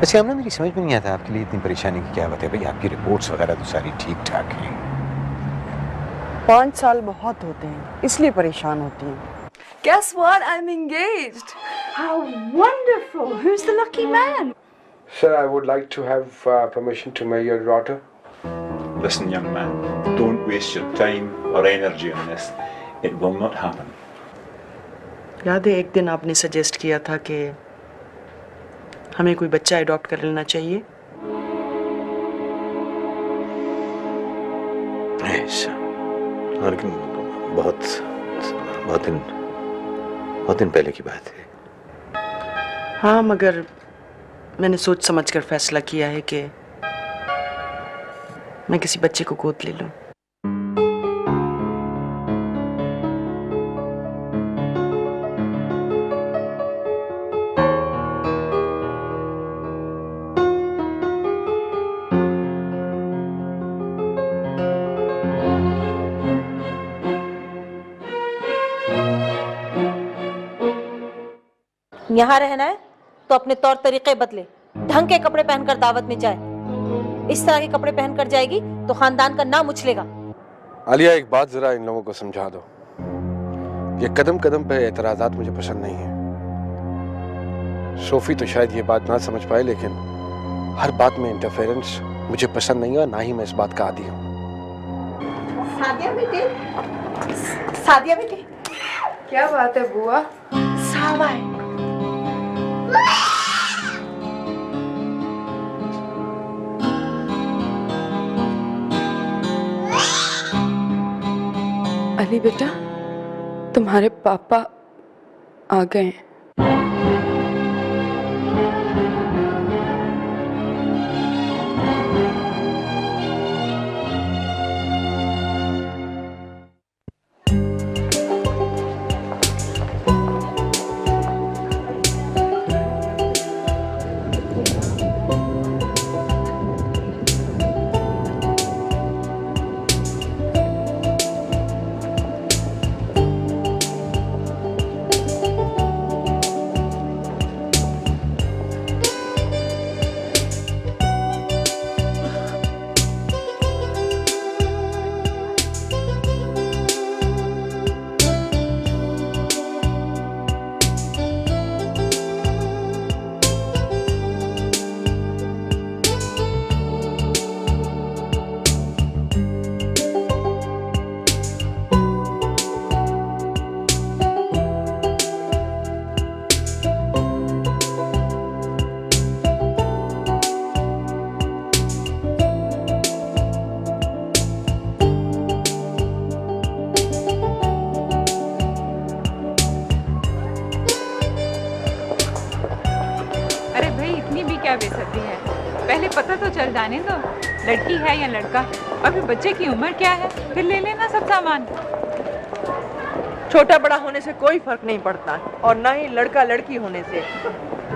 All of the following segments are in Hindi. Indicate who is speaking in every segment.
Speaker 1: अच्छा हमने मेरी समझ में नहीं आता आपके लिए इतनी परेशानी की क्या बात है भाई? आपकी रिपोर्ट्स वगैरह तो सारी ठीक ठाक हैं।
Speaker 2: 5 साल बहुत होते हैं, इसलिए परेशान होती हैं।
Speaker 3: Guess what? I'm engaged. How wonderful! Who's the lucky man?
Speaker 4: Sir, I would like to have permission to marry your daughter.
Speaker 5: Listen, young man, don't waste your time or energy on this. It will not happen.
Speaker 2: याद है एक दिन आपने सजेस्ट किया था कि हमें कोई बच्चा अडॉप्ट कर लेना चाहिए।
Speaker 1: लेकिन बहुत दिन पहले की बात है।
Speaker 2: हाँ, मगर मैंने सोच समझकर फैसला किया है कि मैं किसी बच्चे को गोद ले लूं।
Speaker 6: यहाँ रहना है तो अपने तौर तरीके बदले, ढंग के कपड़े पहनकर दावत में जाए। इस तरह के कपड़े पहनकर जाएगी तो खानदान का नाम उछलेगा।
Speaker 4: आलिया, एक बात जरा इन लोगों को समझा दो। ये कदम कदम पे एतराजात मुझे पसंद नहीं है। सोफी तो शायद ये बात ना समझ पाए, लेकिन हर बात में इंटरफेरेंस मुझे पसंद नहीं है, ना ही मैं इस बात का आदी हूँ।
Speaker 6: सादिया बेटी,
Speaker 3: क्या बात है बुआ?
Speaker 6: सावा है।
Speaker 3: अली बेटा, तुम्हारे पापा आ गए हैं।
Speaker 7: क्या बेइज्जती है? पहले पता तो चल जाने दो, लड़की है या लड़का, और फिर बच्चे की उम्र क्या है, फिर ले लेना सब सामान।
Speaker 2: छोटा बड़ा होने से कोई फर्क नहीं पड़ता, और ना ही लड़का लड़की होने से।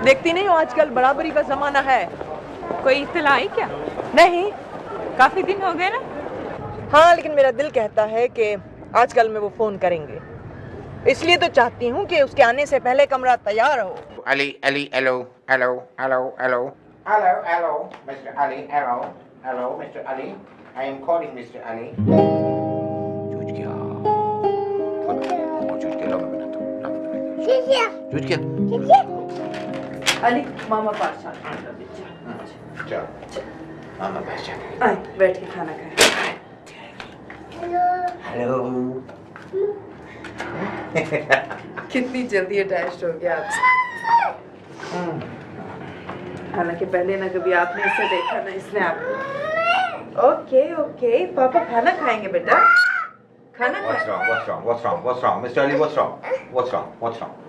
Speaker 2: देखती नहीं हो आजकल बराबरी का जमाना है।
Speaker 7: कोई इत्तला आई क्या?
Speaker 2: नहीं।
Speaker 7: काफी दिन हो गए ना।
Speaker 2: हाँ, लेकिन मेरा दिल कहता है कि आजकल में वो फोन करेंगे, इसलिए तो चाहती हूँ कि उसके आने से पहले कमरा तैयार हो।
Speaker 8: Ali, hello, Mr. Ali, hello, Mr. Ali. I am calling Mr. Ali.
Speaker 1: जूझ गया। जूझ गया, लाओ मैं बनाता हूँ। जूझ गया।
Speaker 2: अली, मामा पास आ।
Speaker 8: चलो,
Speaker 1: मामा पास जा।
Speaker 2: आए, बैठ के खाना खाएं।
Speaker 1: हेलो।
Speaker 3: कितनी जल्दी अटैच्ड हो गया आपसे।
Speaker 2: हालांकि पहले ना कभी आपने इसे देखा ना इसने आपको। ओके, पापा खाना खाएंगे बेटा। खाना
Speaker 8: What's wrong, Mr. Ali? What's wrong?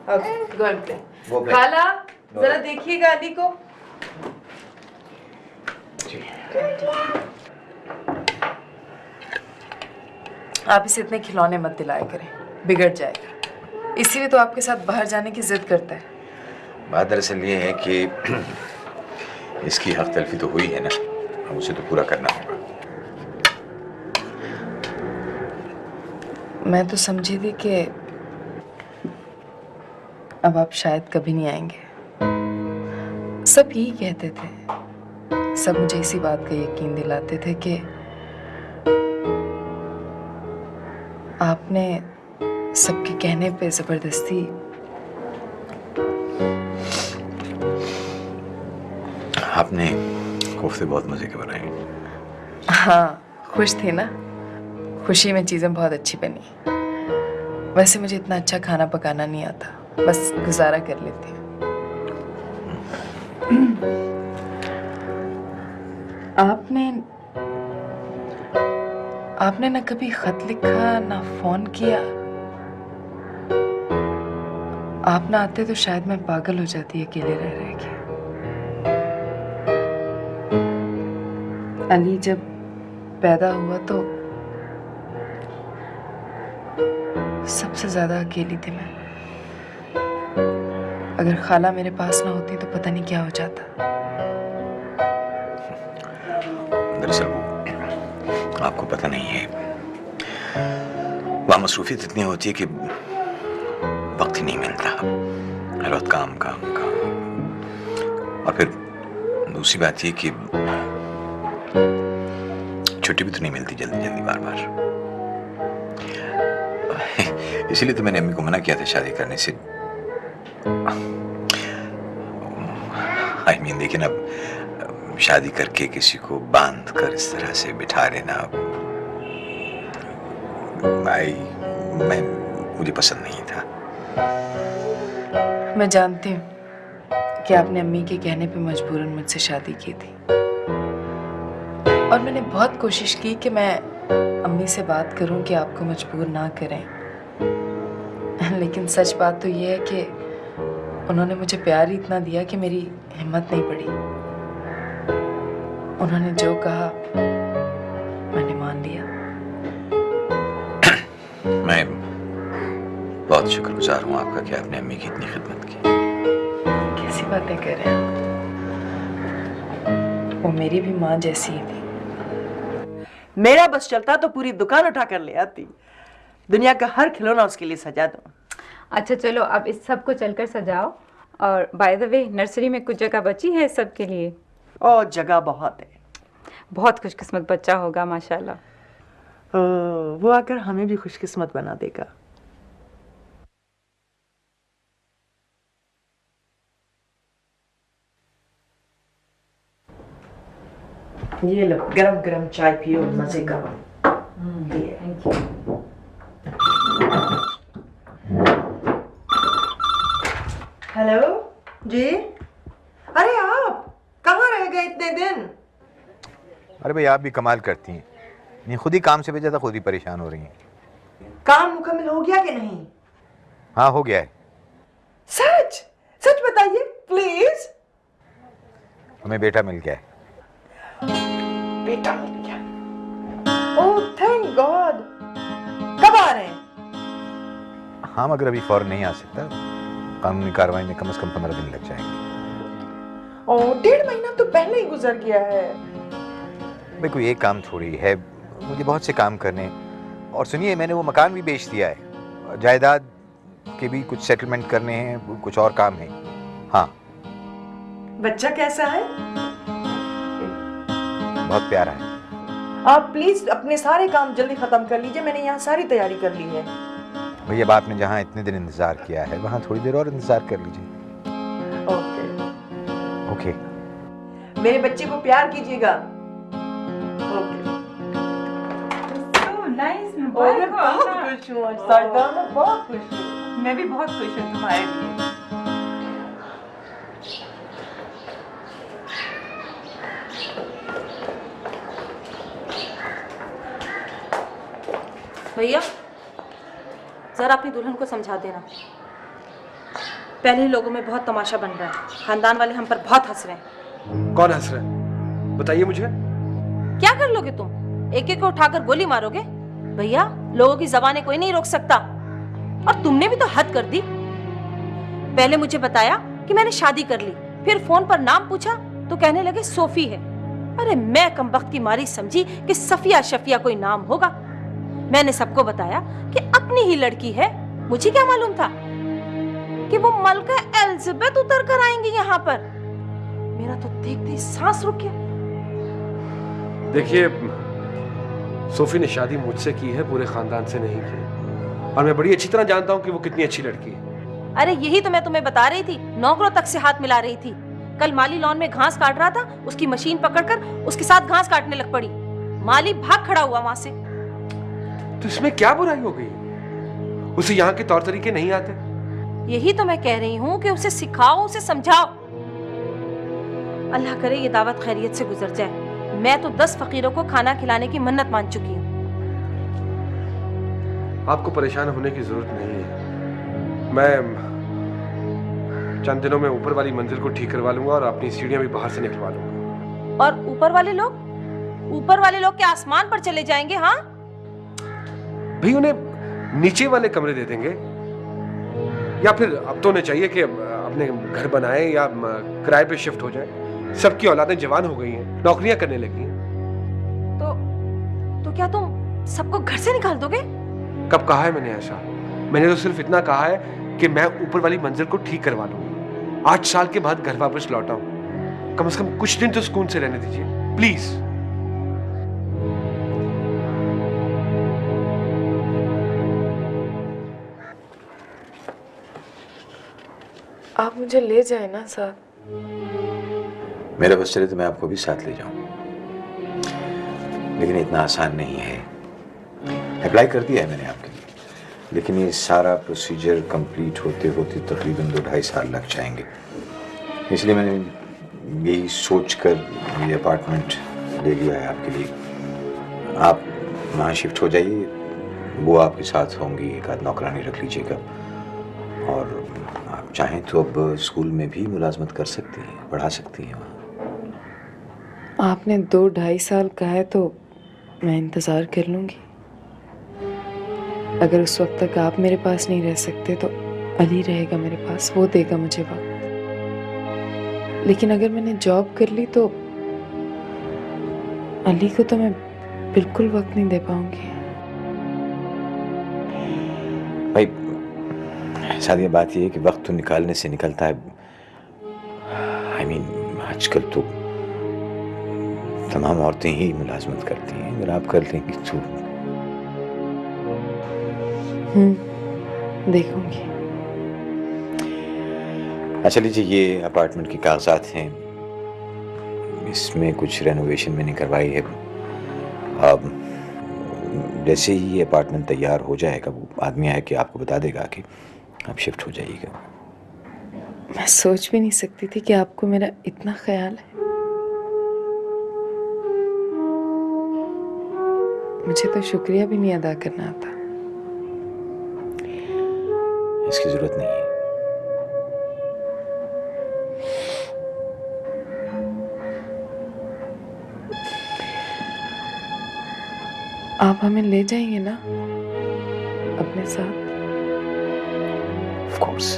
Speaker 2: Okay, go and play.
Speaker 8: Go play.
Speaker 2: खाला, जरा देखिएगा अली को। आप इसे इतने खिलौने मत दिलाया करें, बिगड़ जाएगा। इसीलिए तो आपके साथ बाहर जाने की जिद करता है।
Speaker 1: बात दरअसल ये है कि इसकी हक तलफी तो हुई है ना, अब उसे तो पूरा करना होगा।
Speaker 3: मैं तो समझी थी कि अब आप शायद कभी नहीं आएंगे।
Speaker 2: सब यही कहते थे, सब मुझे इसी बात का यकीन दिलाते थे कि आपने सबके कहने पे जबरदस्ती
Speaker 1: आपने कोफ्ते बहुत मजे के बनाए।
Speaker 2: हाँ, खुश थे ना? खुशी में चीज़ें बहुत अच्छी बनी। वैसे मुझे इतना अच्छा खाना पकाना नहीं आता, बस गुजारा कर लेती हूँ। आपने ना कभी खत लिखा ना फोन किया। आप ना आते तो शायद मैं पागल हो जाती अकेले रह रह के। अली जब पैदा हुआ तो सबसे ज्यादा अकेली थी मैं। अगर खाला मेरे पास ना होती तो पता नहीं क्या हो जाता।
Speaker 1: दरअसल वो आपको पता नहीं है, वहाँ मसरूफियत इतनी होती है कि वक्त ही नहीं मिलता। हर वक्त काम काम काम। और फिर दूसरी बात ये कि छुट्टी भी तो नहीं मिलती जल्दी जल्दी बार बार। इसीलिए तो मैंने अम्मी को मना किया था शादी करने से। आई मीन देखिए ना, शादी करके किसी को बांध कर इस तरह से बिठा लेना मुझे पसंद नहीं था। मैं जानती हूँ कि आपने अम्मी के कहने पे मजबूरन मुझसे शादी की थी, और मैंने बहुत कोशिश की कि मैं अम्मी से बात करूं कि आपको मजबूर ना करें। लेकिन सच बात तो ये है कि उन्होंने मुझे प्यार ही इतना दिया कि मेरी हिम्मत नहीं पड़ी। उन्होंने जो कहा मैंने मान लिया। मैं बहुत शुक्रगुजार हूँ आपका कि आपने अम्मी की इतनी खिदमत की। कैसी बातें कर रहे हैं आप? वो मेरी भी माँ जैसी ही थी।
Speaker 9: मेरा बस चलता तो पूरी दुकान उठा कर ले आती। दुनिया का हर खिलौना उसके लिए सजा दो।
Speaker 7: अच्छा चलो, अब इस सब को चलकर सजाओ। और बाय द वे, नर्सरी में कुछ जगह बची है सब के लिए?
Speaker 9: और जगह बहुत है।
Speaker 7: बहुत खुशकिस्मत बच्चा होगा माशाल्लाह।
Speaker 9: वो आकर हमें भी खुशकिस्मत बना देगा। ये लो, गरम गरम चाय पियो, मजे करो। Thank you. हेलो जी। अरे आप कहाँ रह गए इतने दिन?
Speaker 1: अरे भाई, आप भी कमाल करती हैं। नहीं, खुद ही काम से भेजा था, खुद ही परेशान हो रही हैं।
Speaker 9: काम मुकम्मल हो गया कि नहीं?
Speaker 1: हाँ, हो गया है।
Speaker 9: सच सच बताइए प्लीज।
Speaker 1: हमें बेटा मिल गया है।
Speaker 9: बेटा मिल गया? Oh thank God. कब आ रहे हैं?
Speaker 1: हाँ, मगर अभी फौरन नहीं आ सकता। कानूनी कार्रवाई में कम से कम 15 दिन लग जाएंगे।
Speaker 9: ओह, 1.5 महीना तो पहले ही गुजर गया है।
Speaker 1: भाई, कोई एक काम थोड़ी है, मुझे बहुत से काम करने। और सुनिए, मैंने वो मकान भी बेच दिया है। जायदाद के भी कुछ सेटलमेंट करने हैं, कुछ और काम है। हाँ।
Speaker 9: बच्चा कैसा है?
Speaker 1: बहुत प्यारा है।
Speaker 9: आप प्लीज अपने सारे काम जल्दी खत्म कर लीजिए, मैंने यहाँ सारी तैयारी कर ली है।
Speaker 1: भैया, अब आपने जहाँ इतने दिन इंतजार किया है, वहाँ थोड़ी देर और इंतजार कर लीजिए।
Speaker 9: Okay
Speaker 1: okay.
Speaker 9: मेरे बच्चे को प्यार कीजिएगा। ओके।
Speaker 7: So nice,
Speaker 9: मैं बहुत खुश हूँ आज साजदा, मैं बहुत खुश हूँ।
Speaker 7: मैं भी बहुत खुश हूँ तुम्हारे लिए।
Speaker 6: भैया, जरा अपनी दुल्हन को समझा देना। पहले ही लोगों में बहुत तमाशा बन रहा है। खानदान वाले हम पर बहुत हंस रहे हैं।
Speaker 4: कौन हंस रहा है? बताइए मुझे।
Speaker 6: क्या कर लोगे तुम? एक एक को उठाकर गोली मारोगे? भैया, लोगों की जबानें कोई नहीं रोक सकता। और तुमने भी तो हद कर दी। पहले मुझे बताया कि मैंने शादी कर ली, फिर फोन पर नाम पूछा तो कहने लगे सोफी है। अरे मैं कमबख्त की मारी समझी कि सफिया शफिया कोई नाम होगा। मैंने सबको बताया कि अपनी ही लड़की है। मुझे क्या मालूम था कि वो मलका एलिजाबेथ उतर कर आएंगी यहाँ पर। मेरा तो देखते ही सांस रुक गया।
Speaker 4: देखिए, सोफी ने शादी मुझसे की है, पूरे खानदान से नहीं की, और मैं बड़ी अच्छी तरह जानता हूँ कि वो कितनी अच्छी लड़की है।
Speaker 6: अरे यही तो मैं तुम्हें बता रही थी, नौकरों तक से हाथ मिला रही थी। कल माली लॉन में घास काट रहा था, उसकी मशीन पकड़कर उसके साथ घास काटने लग पड़ी। माली भाग खड़ा हुआ वहां से।
Speaker 4: तो इसमें क्या बुराई हो गई? उसे यहाँ के तौर तरीके नहीं आते?
Speaker 6: यही तो मैं कह रही हूँ कि उसे सिखाओ, उसे समझाओ। अल्लाह करे ये दावत खैरियत से गुजर जाए। मैं तो 10 फकीरों को खाना खिलाने की मन्नत मान चुकी हूँ।
Speaker 4: आपको परेशान होने की जरूरत नहीं है। मैं चंद दिनों में ऊपर वाली मंजिल को ठीक करवा लूंगा और अपनी सीढ़ियां भी बाहर से निकलवा लूंगा।
Speaker 6: और ऊपर वाले लोग? ऊपर वाले लोग क्या आसमान पर चले जाएंगे? हाँ
Speaker 4: भाई, उन्हें नीचे वाले कमरे दे देंगे, या फिर अब तो उन्हें चाहिए कि अपने घर बनाए या किराए पे शिफ्ट हो जाए। सबकी औलादें जवान हो गई हैं, नौकरियां करने लगी हैं।
Speaker 6: तो क्या तुम सबको घर से निकाल दोगे?
Speaker 4: कब कहा है मैंने ऐसा? मैंने तो सिर्फ इतना कहा है कि मैं ऊपर वाली मंजिल को ठीक करवा लूंगा। 8 साल के बाद घर वापस लौटा हूं, कम से कम कुछ दिन तो सुकून से रहने दीजिए प्लीज।
Speaker 2: आप मुझे ले जाए ना साथ।
Speaker 10: मेरा बस चले तो मैं आपको भी साथ ले जाऊं, लेकिन इतना आसान नहीं है। अप्लाई कर दिया है मैंने आपके लिए, लेकिन ये सारा प्रोसीजर कंप्लीट होते होते तकरीबन 2-2.5 साल लग जाएंगे। इसलिए मैंने यही सोचकर ये अपार्टमेंट ले लिया है आपके लिए। आप वहाँ शिफ्ट हो जाइए, वो आपके साथ होंगी, एक आध नौकरानी रख लीजिएगा, और आप चाहें तो अब स्कूल में भी मुलाजमत कर सकती हैं, पढ़ा सकती हैं वहाँ।
Speaker 2: आपने 2-2.5 साल कहा है तो मैं इंतज़ार कर लूँगी। अगर उस वक्त तक आप मेरे पास नहीं रह सकते तो अली रहेगा मेरे पास, वो देगा मुझे वक्त। लेकिन अगर मैंने जॉब कर ली तो अली को तो मैं बिल्कुल वक्त नहीं दे पाऊंगी।
Speaker 10: भाई सादिया, बात ये है कि वक्त तो निकालने से निकलता है। I mean, आजकल तो तमाम औरतें ही मुलाजमत करती हैं, अगर आप कर लेंगी तो।
Speaker 2: देखूंगी।
Speaker 10: अच्छा लीजिए, ये अपार्टमेंट के कागजात हैं, इसमें कुछ रेनोवेशन मैंने करवाई है। अब जैसे ही ये अपार्टमेंट तैयार हो जाएगा, वो आदमी आया कि आपको बता देगा कि आप शिफ्ट हो जाइएगा।
Speaker 2: मैं सोच भी नहीं सकती थी कि आपको मेरा इतना ख्याल है। मुझे तो शुक्रिया भी नहीं अदा करना आता।
Speaker 10: इसकी जरूरत नहीं है।
Speaker 2: आप हमें ले जाएंगे ना अपने साथ?
Speaker 10: Of course.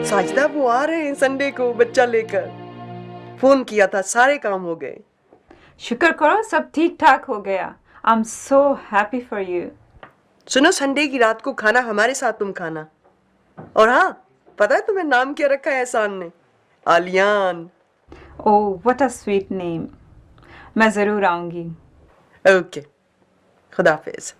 Speaker 9: साजिदा वो आ रहे हैं संडे को बच्चा लेकर। फोन किया था, सारे काम हो गए।
Speaker 7: शुक्र करो सब ठीक ठाक हो गया। I am so happy for you.
Speaker 9: सुनो, संडे की रात को खाना हमारे साथ तुम खाना। और हाँ, पता है तुम्हें नाम क्या रखा है एहसान ने? Aliyan.
Speaker 7: Oh what a sweet name. मैं जरूर आऊंगी।
Speaker 9: ओके, खुदा हाफिज।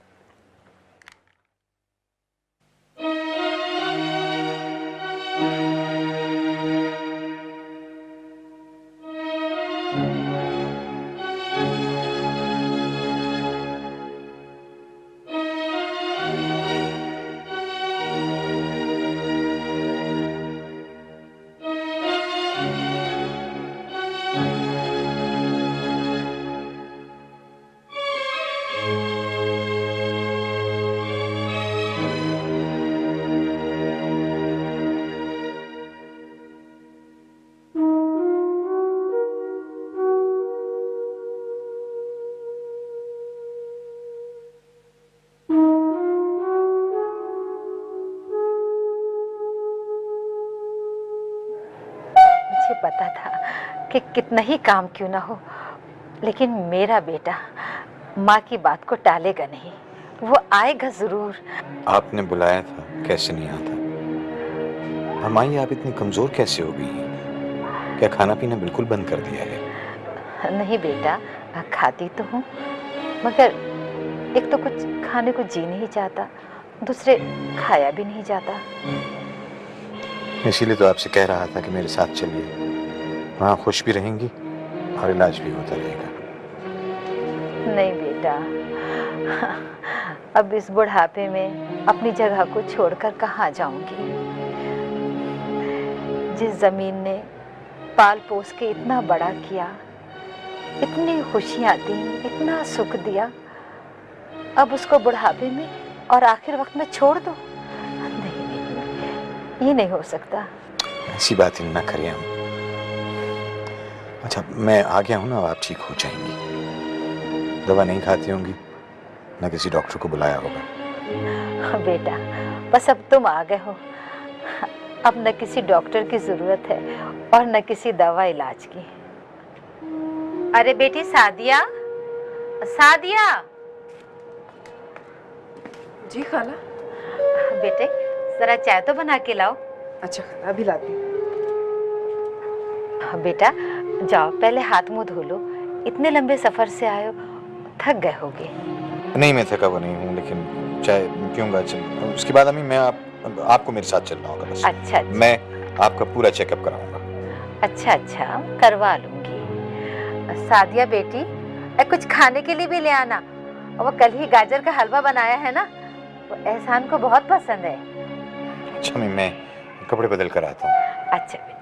Speaker 11: मुझे पता था कि कितना ही काम क्यों ना हो, लेकिन मेरा बेटा माँ की बात को टालेगा नहीं। वो आएगा जरूर।
Speaker 10: आपने बुलाया था, कैसे नहीं आता? अम्माई, आप इतनी कमजोर कैसे हो गई हैं? क्या खाना पीना बिल्कुल बंद कर दिया है?
Speaker 11: नहीं बेटा, खाती तो हूँ, मगर एक तो कुछ खाने को जी नहीं चाहता, दूसरे खाया भी नहीं जाता।
Speaker 10: इसीलिए तो आपसे कह रहा था कि मेरे साथ चलिए, वहाँ खुश भी रहेंगी और इलाज भी होता रहेगा।
Speaker 11: नहीं बेटा, अब इस बुढ़ापे में अपनी जगह को छोड़कर कहाँ जाऊंगी? जिस जमीन ने पाल पोस के इतना बड़ा किया, इतनी खुशियाँ दी, इतना सुख दिया, अब उसको बुढ़ापे में और आखिर वक्त में छोड़ दो? नहीं, ये नहीं हो सकता।
Speaker 10: ऐसी बातें ना करिए हम। अच्छा, मैं आ गया हूँ ना, आप ठीक हो जाएंगी। दवा नहीं खाती होंगी, ना किसी डॉक्टर को बुलाया होगा?
Speaker 11: बेटा, बस अब तुम आ गए हो, अब न किसी डॉक्टर की जरूरत है और न किसी दवा इलाज की। अरे बेटी सादिया, सादिया।
Speaker 2: जी खाला।
Speaker 11: बेटे जरा चाय तो बना के लाओ।
Speaker 2: अच्छा खाला, अभी लाती हूँ।
Speaker 11: बेटा जाओ, पहले हाथ मुंह धो लो, इतने लंबे सफर से आए हो, थक गए होगे।
Speaker 10: नहीं, मैं थका हुआ नहीं हूँ, लेकिन चाय पीऊंगा। उसके बाद अम्मी, मैं आपको मेरे साथ चलना होगा बस।
Speaker 11: अच्छा।
Speaker 10: मैं आपका पूरा चेकअप कराऊंगा।
Speaker 11: अच्छा, करवा लूंगी। सादिया बेटी, कुछ खाने के लिए भी ले आना। वो कल ही गाजर का हलवा बनाया है ना, वो एहसान को बहुत पसंद है।
Speaker 10: अच्छा अम्मी, मैं कपड़े बदल कर आता हूँ।
Speaker 11: अच्छा बेटा।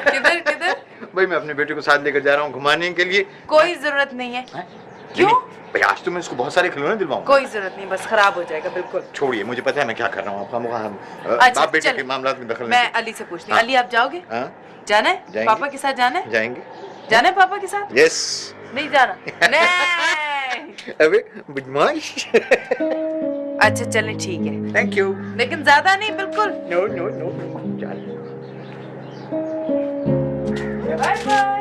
Speaker 2: किधर किधर?
Speaker 10: भाई, मैं अपने बेटे को साथ लेकर जा रहा हूँ घुमाने के लिए।
Speaker 2: कोई जरूरत नहीं है। क्यों?
Speaker 10: भाई, आज तो मैं इसको बहुत सारे खिलौने दिलवाऊंगा।
Speaker 2: कोई जरूरत नहीं, बस खराब हो जाएगा बिल्कुल।
Speaker 10: छोड़िए, मुझे पता है मैं क्या कर रहा हूँ।
Speaker 2: अच्छा,
Speaker 10: बाप बेटे
Speaker 2: चल।
Speaker 10: के मामलात में दखल
Speaker 2: मैं
Speaker 10: नहीं।
Speaker 2: अली से पूछती हूँ। अली, आप जाओगे?
Speaker 10: हाँ,
Speaker 2: जाना है?
Speaker 10: जाएंगे।
Speaker 2: पापा के साथ जाना है?
Speaker 10: जाएंगे।
Speaker 2: जाना है पापा के साथ?
Speaker 10: यस।
Speaker 2: नहीं जाना? नहीं।
Speaker 10: अबे बदमाश।
Speaker 2: अच्छा चलें, ठीक है।
Speaker 10: Thank you.
Speaker 2: लेकिन ज्यादा नहीं, बिल्कुल।
Speaker 10: नो नो नो, चल।
Speaker 2: Bye bye.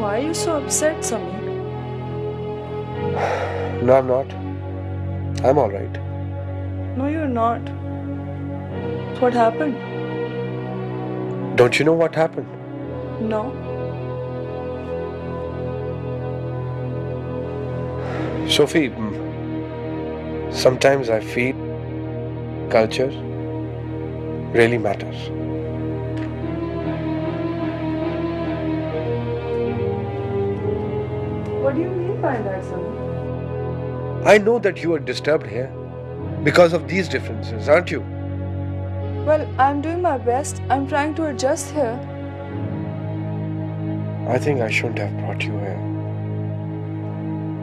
Speaker 3: Why are you so upset, Samir?
Speaker 4: No, I'm not. I'm all right.
Speaker 3: No, you're not. What happened?
Speaker 4: Don't you know what happened?
Speaker 3: No.
Speaker 4: Sophie, sometimes I feel culture really matters.
Speaker 3: What do you mean by that, Samir?
Speaker 4: I know that you are disturbed here because of these differences, aren't you?
Speaker 3: Well, I'm doing my best. I'm trying to adjust here.
Speaker 4: I think I shouldn't have brought you here.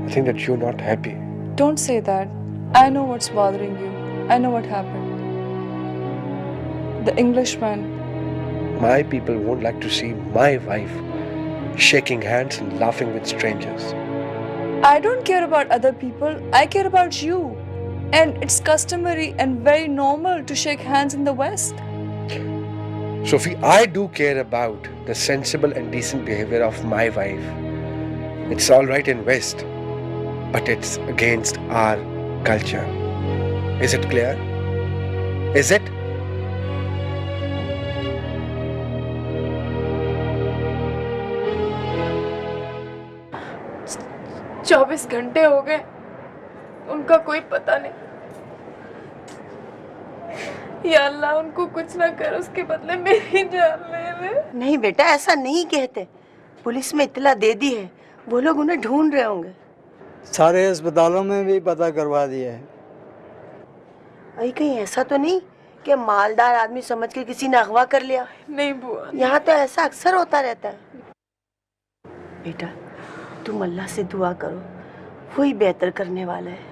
Speaker 4: I think that you're not happy.
Speaker 3: Don't say that. I know what's bothering you. I know what happened. The Englishman.
Speaker 4: My people won't like to see my wife shaking hands and laughing with strangers.
Speaker 3: I don't care about other people. I care about you. And it's customary and very normal to shake hands in the West.
Speaker 4: Sophie, I do care about the sensible and decent behavior of my wife. It's all right in West, but it's against our culture. Is it clear? Is it?
Speaker 2: चौबीस घंटे हो गए, उनका कोई पता नहीं। या अल्लाह उनको कुछ ना कर, उसके बदले मेरी जान ले ले।
Speaker 9: नहीं बेटा, ऐसा नहीं कहते। पुलिस में इत्तला दे दी है, वो लोग उन्हें ढूंढ रहे होंगे।
Speaker 12: सारे अस्पतालों में भी पता करवा दिया है।
Speaker 9: अरे कहीं ऐसा तो नहीं कि मालदार आदमी समझ के किसी ने अगवा कर लिया?
Speaker 2: नहीं बुआ,
Speaker 9: यहाँ तो ऐसा अक्सर होता रहता है। बेटा तुम अल्लाह से दुआ करो, वही बेहतर करने वाला है।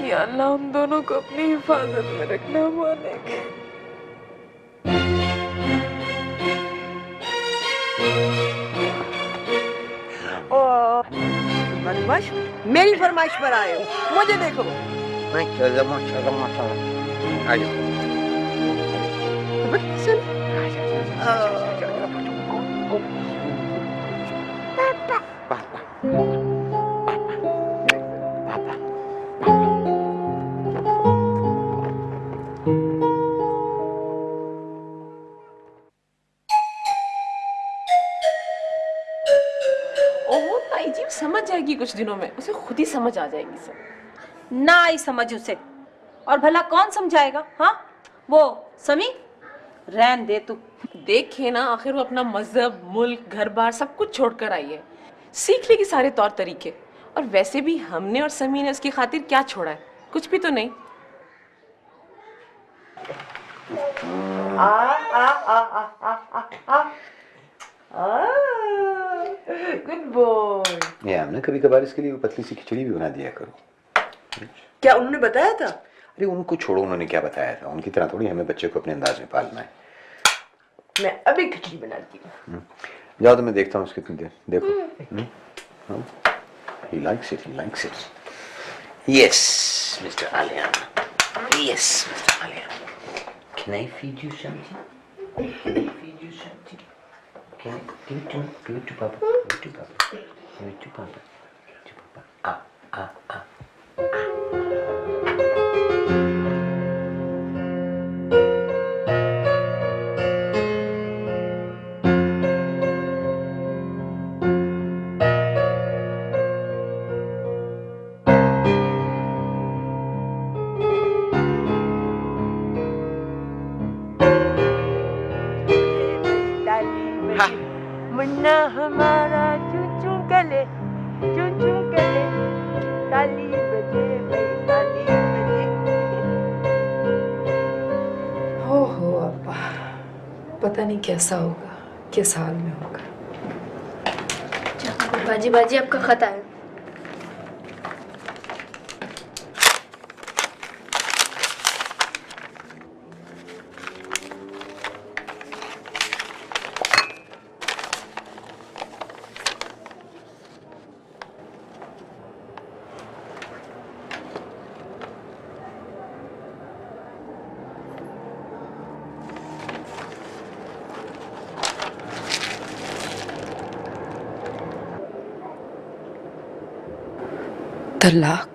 Speaker 2: या अल्लाह उन दोनों को अपनी हिफाजत में रखना माने के।
Speaker 9: बदमाश, मेरी फरमाइश पर आए हो, मुझे देखो।
Speaker 8: आ जाओ।
Speaker 6: ओह ताई जी समझ जाएगी कुछ दिनों में, उसे खुद ही समझ आ जाएगी सब। ना आई समझ उसे, और भला कौन समझाएगा? हाँ वो समी, रहन दे तू।
Speaker 13: देखे ना, आखिर वो अपना मजहब, मुल्क, घर बार सब कुछ छोड़कर आई है, सीख लेगी सारे तौर तरीके। और वैसे भी हमने और समी ने उसकी खातिर क्या छोड़ा है? कुछ भी तो नहीं।
Speaker 9: Good boy.
Speaker 10: ये हमने कभी कभार इसके लिए वो पतली सी खिचड़ी भी बना दिया करो।
Speaker 9: क्या उन्होंने बताया था?
Speaker 10: अरे उनको छोड़ो, उन्होंने क्या बताया था। उनकी तरह थोड़ी हमें बच्चे को अपने अंदाज में पालना है।
Speaker 9: मैं अभी खिचड़ी बनाती हूँ।
Speaker 10: जाओ तो मैं देखता हूँ उसकी कितनी देर। देखो he likes it, he likes it. Yes, Mr. Alian. Yes, Mr. Alian. Can I feed you something? Can I feed you something? Can I give it to me? Give it to Papa. Give it to Papa. Give it to Papa. Give it to Papa. Ah.
Speaker 9: Munna हमारा चुन गले, ताली बजे भाई, ताली बजे।
Speaker 2: हो अब्बा, पता नहीं कैसा होगा, किस हाल में होगा।
Speaker 14: बाजी आपका खत आया।
Speaker 2: तलाक।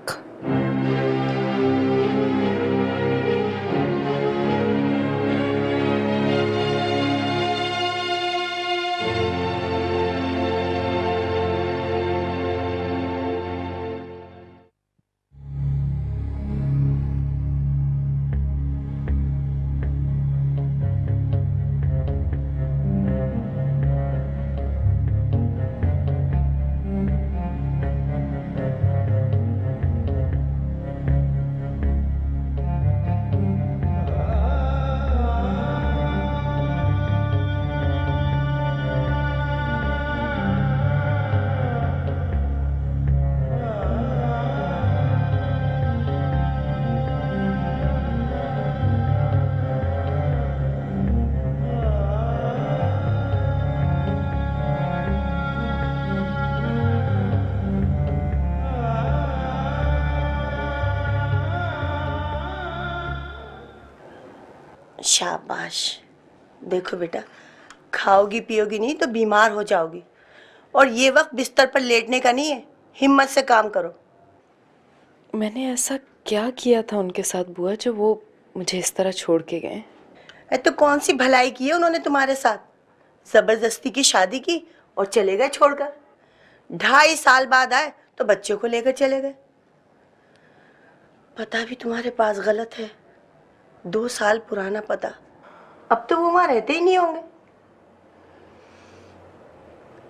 Speaker 14: शाबाश। देखो बेटा, खाओगी पियोगी नहीं तो बीमार हो जाओगी, और ये वक्त बिस्तर पर लेटने का नहीं है, हिम्मत से काम करो।
Speaker 2: मैंने ऐसा क्या किया था उनके साथ बुआ जो वो मुझे इस तरह छोड़ के गए?
Speaker 14: तो कौन सी भलाई की है उन्होंने तुम्हारे साथ? जबरदस्ती की शादी की और चले गए छोड़कर। 2.5 साल बाद आए तो बच्चों को लेकर चले गए। पता भी तुम्हारे पास गलत है, 2 साल पुराना पता। अब तो वो वहां रहते ही नहीं होंगे।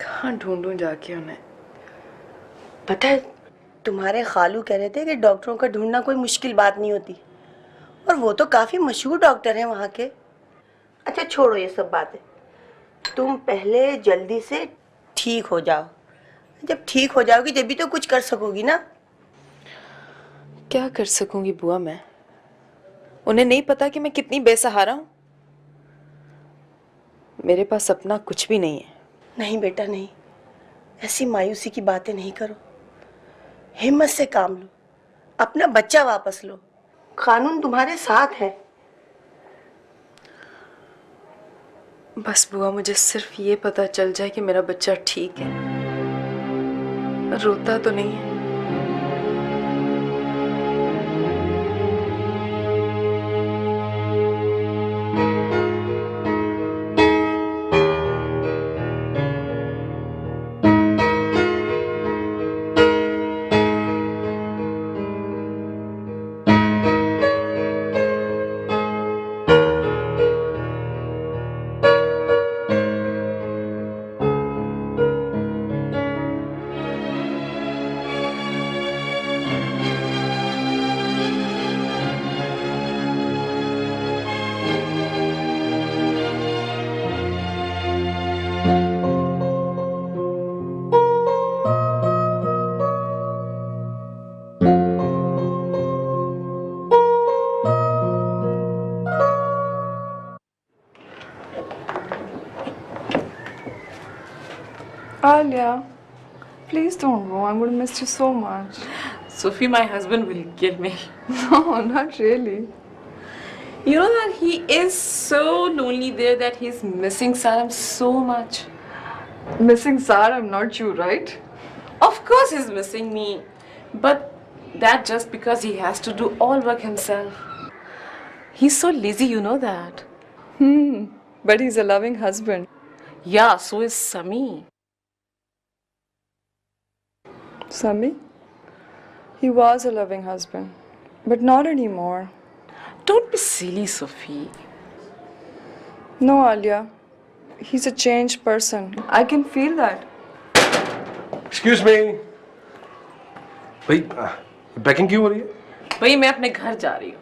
Speaker 2: कहाँ ढूंढूं जाके उन्हें?
Speaker 14: पता है, तुम्हारे खालू कह रहे थे कि डॉक्टरों का ढूंढना कोई मुश्किल बात नहीं होती, और वो तो काफी मशहूर डॉक्टर हैं वहाँ के। अच्छा छोड़ो ये सब बातें, तुम पहले जल्दी से ठीक हो जाओ। जब ठीक हो जाओगी जब भी तो कुछ कर सकोगी ना।
Speaker 2: क्या कर सकूंगी बुआ मैं? उन्हें नहीं पता कि मैं कितनी बेसहारा हूं? मेरे पास अपना कुछ भी नहीं है।
Speaker 14: नहीं बेटा नहीं, ऐसी मायूसी की बातें नहीं करो। हिम्मत से काम लो, अपना बच्चा वापस लो। कानून तुम्हारे साथ है।
Speaker 2: बस बुआ मुझे सिर्फ ये पता चल जाए कि मेरा बच्चा ठीक है, रोता तो नहीं है।
Speaker 3: Alia, please don't go. I'm going to miss you so much.
Speaker 13: Sophie, my husband will kill me.
Speaker 3: No, not really.
Speaker 13: You know that he is so lonely there that he's missing Saram so much.
Speaker 3: Missing Saram, not you, right?
Speaker 13: Of course he's missing me. But that just because he has to do all work himself. He's so lazy, you know that.
Speaker 3: But he's a loving husband.
Speaker 13: Yeah, so is Sami.
Speaker 3: Sami? He was a loving husband, but not anymore.
Speaker 13: Don't be silly, Sophie.
Speaker 3: No, Alia. He's a changed person. I can feel that.
Speaker 4: Excuse me. भाई पैकिंग क्यों हो रही है?
Speaker 13: भाई मैं अपने घर जा रही हूँ।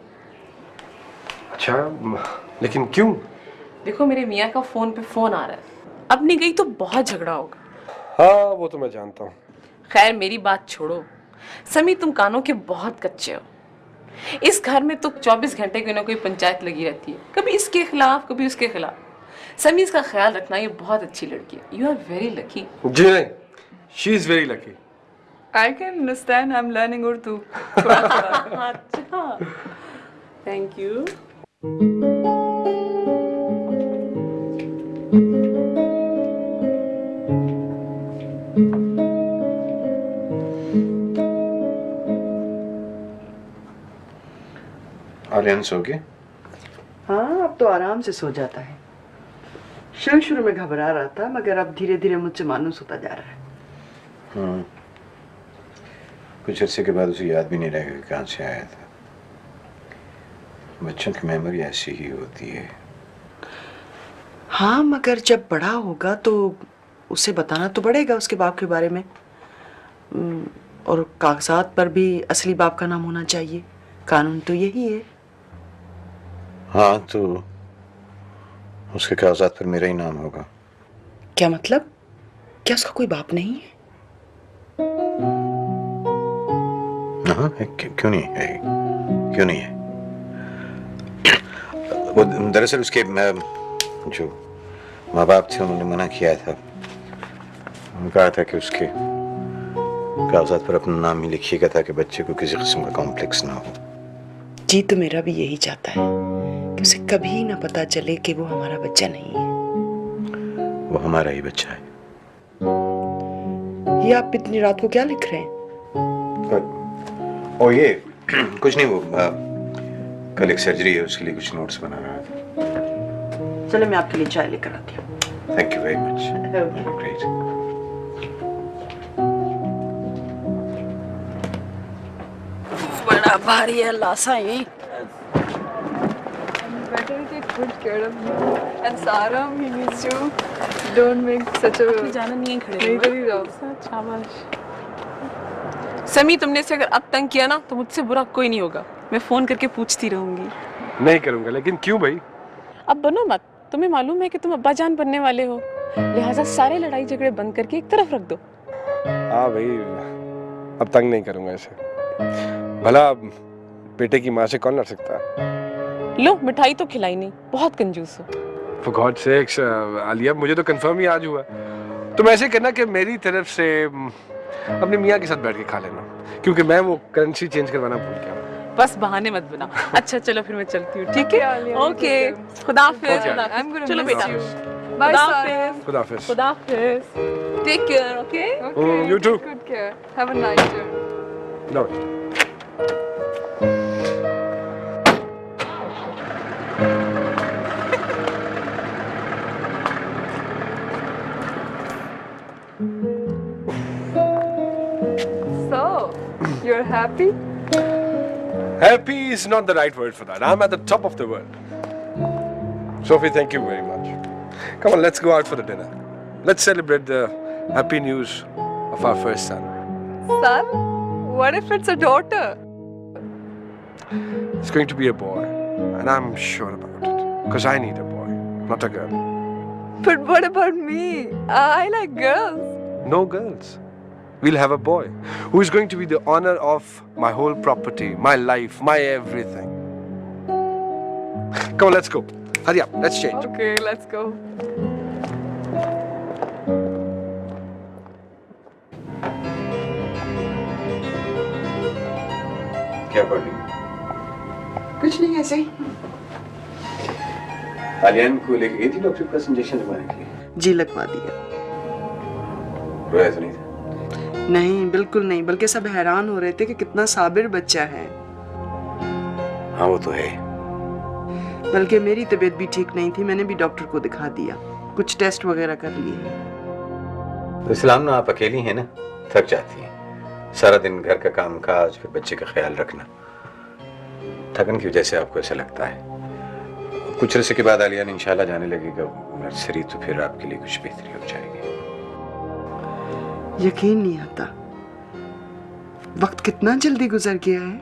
Speaker 4: अच्छा, लेकिन क्यों?
Speaker 13: देखो मेरे मियाँ का फोन पे फोन आ रहा है, अब नहीं गई तो बहुत झगड़ा होगा।
Speaker 4: हाँ वो तो मैं जानता हूँ।
Speaker 13: खैर मेरी बात छोड़ो, समी तुम कानों के बहुत कच्चे हो। इस घर में तो 24 घंटे कोई ना कोई पंचायत लगी रहती है, कभी इसके खिलाफ कभी उसके खिलाफ। समी इसका ख्याल रखना, ये बहुत अच्छी लड़की है। You are very lucky.
Speaker 4: जी नहीं, she is very lucky.
Speaker 3: I can understand. I'm learning Urdu.
Speaker 13: अच्छा, थैंक यू।
Speaker 10: आर्यन सो गए?
Speaker 9: हाँ, अब तो आराम से सो जाता है। शुरू में घबरा रहा था, मगर अब धीरे धीरे मुझसे मानूस होता जा रहा है।
Speaker 10: कुछ अर्से के बाद उसे याद भी नहीं रहेगा कि कहाँ से आया था। बच्चों की मेमोरी ऐसी ही होती है।
Speaker 9: हाँ, मगर जब बड़ा होगा तो उसे बताना तो पड़ेगा उसके बाप के बारे में, और कागजात पर भी असली बाप का नाम होना चाहिए। कानून तो यही है।
Speaker 10: हाँ, तो उसके कागजात पर मेरा ही नाम होगा।
Speaker 9: क्या मतलब? क्या उसका कोई बाप नहीं है?
Speaker 10: हाँ, क्यों नहीं है? क्यों नहीं है? वो दरअसल उसके जो माँ बाप थे उन्होंने मना किया था। उन्होंने कहा था कि उसके कागजात पर अपना नाम ही लिखिएगा ताकि बच्चे को किसी किस्म का कॉम्प्लेक्स ना हो।
Speaker 9: जी तो मेरा भी यही चाहता है कि उसे कभी ना पता चले कि वो हमारा बच्चा नहीं है।
Speaker 10: वो हमारा ही बच्चा है।
Speaker 9: ये आप इतनी रात को क्या लिख रहे हैं?
Speaker 10: ओ ये कुछ नहीं, वो कल एक सर्जरी है, उसके लिए कुछ नोट्स बना रहा था।
Speaker 9: चलो मैं आपके लिए चाय लेकर आती हूँ।
Speaker 10: Thank you very much. Great.
Speaker 9: बड़ा भारी है लाशा ये।
Speaker 3: Better take good care of you. And Saram, he needs you. Don't make such a.
Speaker 13: जाना नहीं है खड़े।
Speaker 3: नहीं करी रहो।
Speaker 13: शाबाश। समी, तुमने इसे अगर अब तंग किया ना तो मुझसे बुरा कोई नहीं होगा। मैं फोन करके पूछती रहूंगी।
Speaker 4: नहीं करूंगा, लेकिन क्यों भाई?
Speaker 13: अब बनो मत, तुम्हें मालूम है कि तुम अब्बा जान बनने वाले हो, लिहाजा सारे लड़ाई झगड़े बंद करके एक तरफ रख दो।
Speaker 4: हाँ भाई, अब तंग नहीं करूंगा ऐसे। भला बेटे की माँ से कौन लड़ सकता है?
Speaker 13: लो, मिठाई तो खिलाई नहीं, बहुत कंजूस हो।
Speaker 4: For God's sakes, आलिया, मुझे तो कंफर्म ही आज हुआ। तुम ऐसे करना कि मेरी तरफ से अपने मियाँ के साथ बैठ के खा लेना, क्योंकि मैं वो करेंसी चेंज करवाना भूल गया।
Speaker 13: बस बहाने मत बना। अच्छा चलो फिर मैं चलती हूँ, ठीक है? ओके, खुदाफिज। चलो बेटा, खुदाफिज।
Speaker 4: खुदाफिज।
Speaker 13: खुदाफिज। Take care, okay?
Speaker 4: You too.
Speaker 3: Good care. Have a nice day.
Speaker 4: No.
Speaker 3: So, you're happy?
Speaker 4: Happy is not the right word for that. I'm at the top of the world. Sophie, thank you very much. Come on, let's go out for the dinner. Let's celebrate the happy news of our first son.
Speaker 3: Son? What if it's a daughter?
Speaker 4: It's going to be a boy, and I'm sure about it. Because I need a boy, not a girl.
Speaker 3: But what about me? I like girls.
Speaker 4: No girls. We'll have a boy who is going to be the honor of my whole property, my life, my everything. Come on, let's go. Hurry up, let's change.
Speaker 3: Okay, let's go.
Speaker 10: क्या पढ़ रही?
Speaker 9: कुछ नहीं, ऐसे ही।
Speaker 10: आलियान को लेके गई थी डॉक्टर के पास इंजेक्शन लगवाने के लिए?
Speaker 9: जी, लगवा दिया।
Speaker 10: रोया तो नहीं था?
Speaker 9: नहीं, बिल्कुल नहीं, बल्कि सब हैरान हो रहे थे कि कितना साबिर बच्चा है।
Speaker 10: हाँ वो तो है।
Speaker 9: बल्कि मेरी तबीयत भी ठीक नहीं थी, मैंने भी डॉक्टर को दिखा दिया, कुछ टेस्ट वगैरह कर लिए।
Speaker 10: तो इस्लाम ना, आप अकेली हैं ना, थक जाती हैं। सारा दिन घर का काम काज, फिर बच्चे का ख्याल रखना, थकन की वजह से आपको ऐसा लगता है। कुछ अरसे के बाद आलियान इंशाल्लाह जाने लगेगा नर्सरी, तो फिर आपके लिए कुछ बेहतरी हो जाएगी।
Speaker 9: यकीन नहीं आता, वक्त कितना जल्दी गुजर गया है।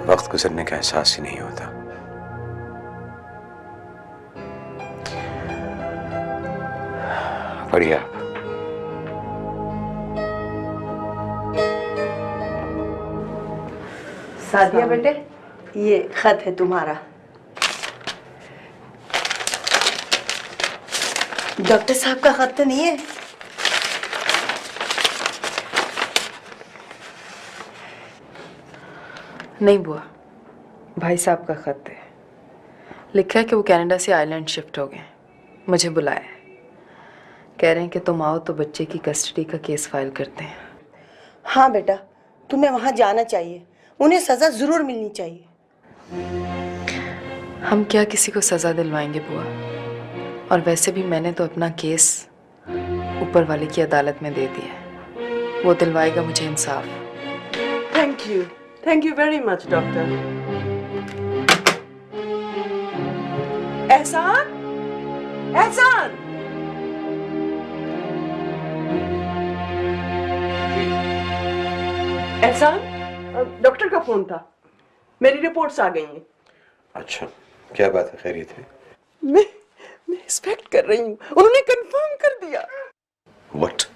Speaker 10: वक्त गुजरने का एहसास ही नहीं होता। बढ़िया।
Speaker 14: सादिया बेटे, ये खत है तुम्हारा। डॉक्टर साहब का खत तो नहीं है?
Speaker 2: नहीं बुआ, भाई साहब का खत है। लिखा है कि वो कनाडा से आइलैंड शिफ्ट हो गए, मुझे बुलाया है। कह रहे हैं कि तुम आओ तो बच्चे की कस्टडी का केस फाइल करते हैं।
Speaker 14: हाँ बेटा, तुम्हें वहां जाना चाहिए, उन्हें सजा जरूर मिलनी चाहिए।
Speaker 2: हम क्या किसी को सजा दिलवाएंगे बुआ, और वैसे भी मैंने तो अपना केस ऊपर वाले की अदालत में दे दिया है, वो दिलवाएगा मुझे इंसाफ।
Speaker 9: Thank you very much doctor. एहसान, एहसान, एहसान, डॉक्टर का फोन था, मेरी रिपोर्ट्स आ गई हैं।
Speaker 10: अच्छा, क्या बात है, खैरियत है?
Speaker 9: मैं एक्सपेक्ट कर रही हूँ, उन्होंने कंफर्म कर दिया।
Speaker 10: What?